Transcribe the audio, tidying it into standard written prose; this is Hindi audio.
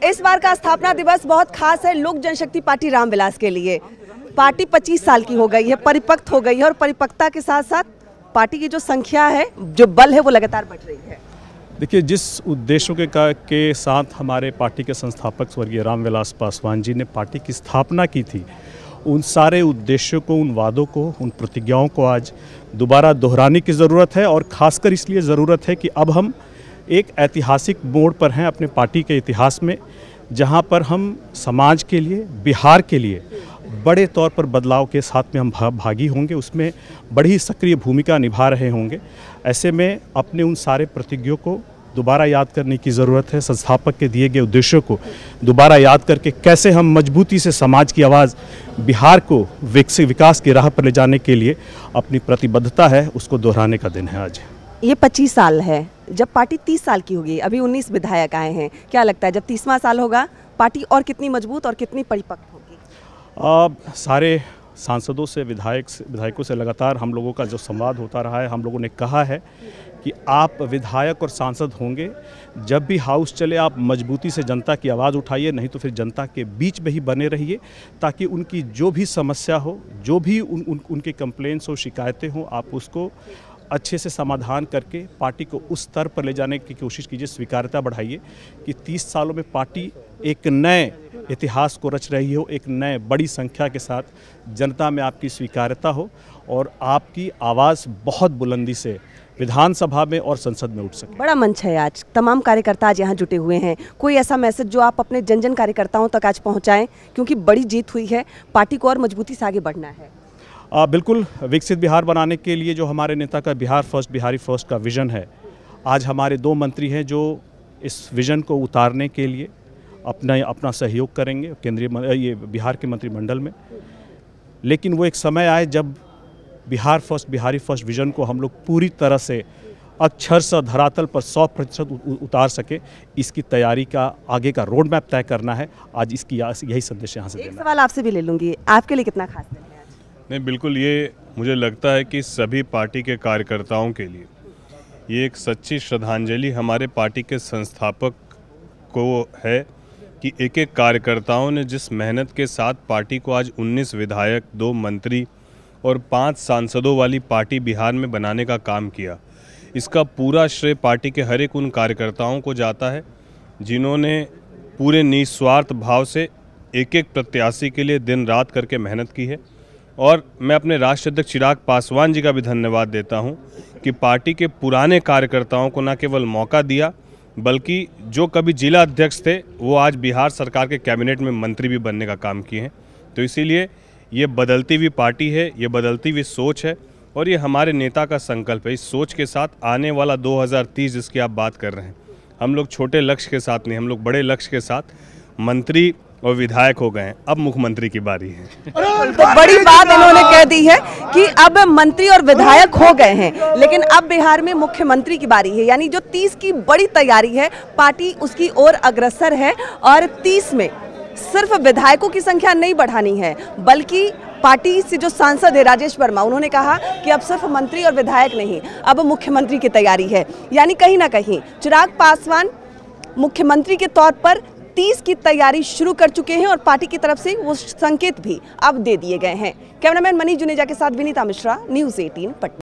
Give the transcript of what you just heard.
इस बार का स्थापना दिवस बहुत खास है लोक जनशक्ति पार्टी रामविलास के लिए। पार्टी 25 साल की हो गई है, परिपक्व हो गई है और परिपक्वता के साथ साथ पार्टी की जो संख्या है, जो बल है, वो लगातार बढ़ रही है। देखिए, जिस उद्देश्यों के साथ हमारे पार्टी के संस्थापक स्वर्गीय रामविलास पासवान जी ने पार्टी की स्थापना की थी, उन सारे उद्देश्यों को, उन वादों को, उन प्रतिज्ञाओं को आज दोबारा दोहराने की ज़रूरत है। और ख़ासकर इसलिए ज़रूरत है कि अब हम एक ऐतिहासिक मोड़ पर हैं अपने पार्टी के इतिहास में, जहां पर हम समाज के लिए, बिहार के लिए बड़े तौर पर बदलाव के साथ में हम भागी होंगे, उसमें बड़ी सक्रिय भूमिका निभा रहे होंगे। ऐसे में अपने उन सारे प्रतिज्ञों को दोबारा याद करने की ज़रूरत है। संस्थापक के दिए गए उद्देश्यों को दोबारा याद करके कैसे हम मजबूती से समाज की आवाज़, बिहार को विकास की राह पर ले जाने के लिए अपनी प्रतिबद्धता है, उसको दोहराने का दिन है आज। ये 25 साल है, जब पार्टी 30 साल की होगी, अभी 19 विधायक आए हैं, क्या लगता है जब 30वां साल होगा पार्टी और कितनी मजबूत और कितनी परिपक्व होगी? सारे सांसदों से, विधायकों से लगातार हम लोगों का जो संवाद होता रहा है, हम लोगों ने कहा है कि आप विधायक और सांसद होंगे, जब भी हाउस चले आप मजबूती से जनता की आवाज़ उठाइए, नहीं तो फिर जनता के बीच में ही बने रहिए, ताकि उनकी जो भी समस्या हो, जो भी उनके कंप्लेंट्स हो, शिकायतें हो, आप उसको अच्छे से समाधान करके पार्टी को उस स्तर पर ले जाने की कोशिश कीजिए, स्वीकार्यता बढ़ाइए कि 30 सालों में पार्टी एक नए इतिहास को रच रही हो, एक नए बड़ी संख्या के साथ जनता में आपकी स्वीकार्यता हो और आपकी आवाज़ बहुत बुलंदी से विधानसभा में और संसद में उठ सके। बड़ा मंच है आज, तमाम कार्यकर्ता आज यहाँ जुटे हुए हैं। कोई ऐसा मैसेज जो आप अपने जन जन कार्यकर्ताओं तक आज पहुँचाएं, क्योंकि बड़ी जीत हुई है, पार्टी को और मजबूती से आगे बढ़ना है। बिल्कुल, विकसित बिहार बनाने के लिए जो हमारे नेता का बिहार फर्स्ट, बिहारी फर्स्ट का विज़न है, आज हमारे 2 मंत्री हैं जो इस विज़न को उतारने के लिए अपना सहयोग करेंगे ये बिहार के मंत्रिमंडल में। लेकिन वो एक समय आए जब Bihar first, Bihari first vision को हम लोग पूरी तरह से अक्षरशः धरातल पर 100% उतार सके, इसकी तैयारी का आगे का रोड मैप तय करना है। आज इसकी यही संदेश यहाँ से देना है। एक सवाल आपसे भी ले लूँगी, आपके लिए कितना खास दिन है? नहीं, बिल्कुल, ये मुझे लगता है कि सभी पार्टी के कार्यकर्ताओं के लिए ये एक सच्ची श्रद्धांजलि हमारे पार्टी के संस्थापक को है कि एक एक कार्यकर्ताओं ने जिस मेहनत के साथ पार्टी को आज 19 विधायक, 2 मंत्री और 5 सांसदों वाली पार्टी बिहार में बनाने का काम किया, इसका पूरा श्रेय पार्टी के हर एक उन कार्यकर्ताओं को जाता है जिन्होंने पूरे निस्वार्थ भाव से एक एक प्रत्याशी के लिए दिन रात करके मेहनत की है। और मैं अपने राष्ट्रीय अध्यक्ष चिराग पासवान जी का भी धन्यवाद देता हूं कि पार्टी के पुराने कार्यकर्ताओं को न केवल मौका दिया, बल्कि जो कभी जिला अध्यक्ष थे वो आज बिहार सरकार के कैबिनेट में मंत्री भी बनने का काम किए हैं। तो इसीलिए ये बदलती हुई पार्टी है, ये बदलती हुई सोच है और ये हमारे नेता का संकल्प है। इस सोच के साथ आने वाला 2030 जिसकी आप बात कर रहे हैं, हम लोग छोटे लक्ष्य के साथ नहीं, हम लोग बड़े लक्ष्य के साथ मंत्री और विधायक हो गए हैं, अब मुख्यमंत्री की बारी है। तो बड़ी बात इन्होंने कह दी है कि अब मंत्री और विधायक हो गए हैं, लेकिन अब बिहार में मुख्यमंत्री की बारी है। यानी जो 30 की बड़ी तैयारी है, पार्टी उसकी ओर अग्रसर है और 30 में सिर्फ विधायकों की संख्या नहीं बढ़ानी है, बल्कि पार्टी से जो सांसद है राजेश वर्मा, उन्होंने कहा कि अब सिर्फ मंत्री और विधायक नहीं, अब मुख्यमंत्री की तैयारी है। यानी कहीं ना कहीं चिराग पासवान मुख्यमंत्री के तौर पर 30 की तैयारी शुरू कर चुके हैं और पार्टी की तरफ से वो संकेत भी अब दे दिए गए हैं। कैमरामैन मनीष जुनेजा के साथ विनीता मिश्रा, न्यूज़ 18 पटना।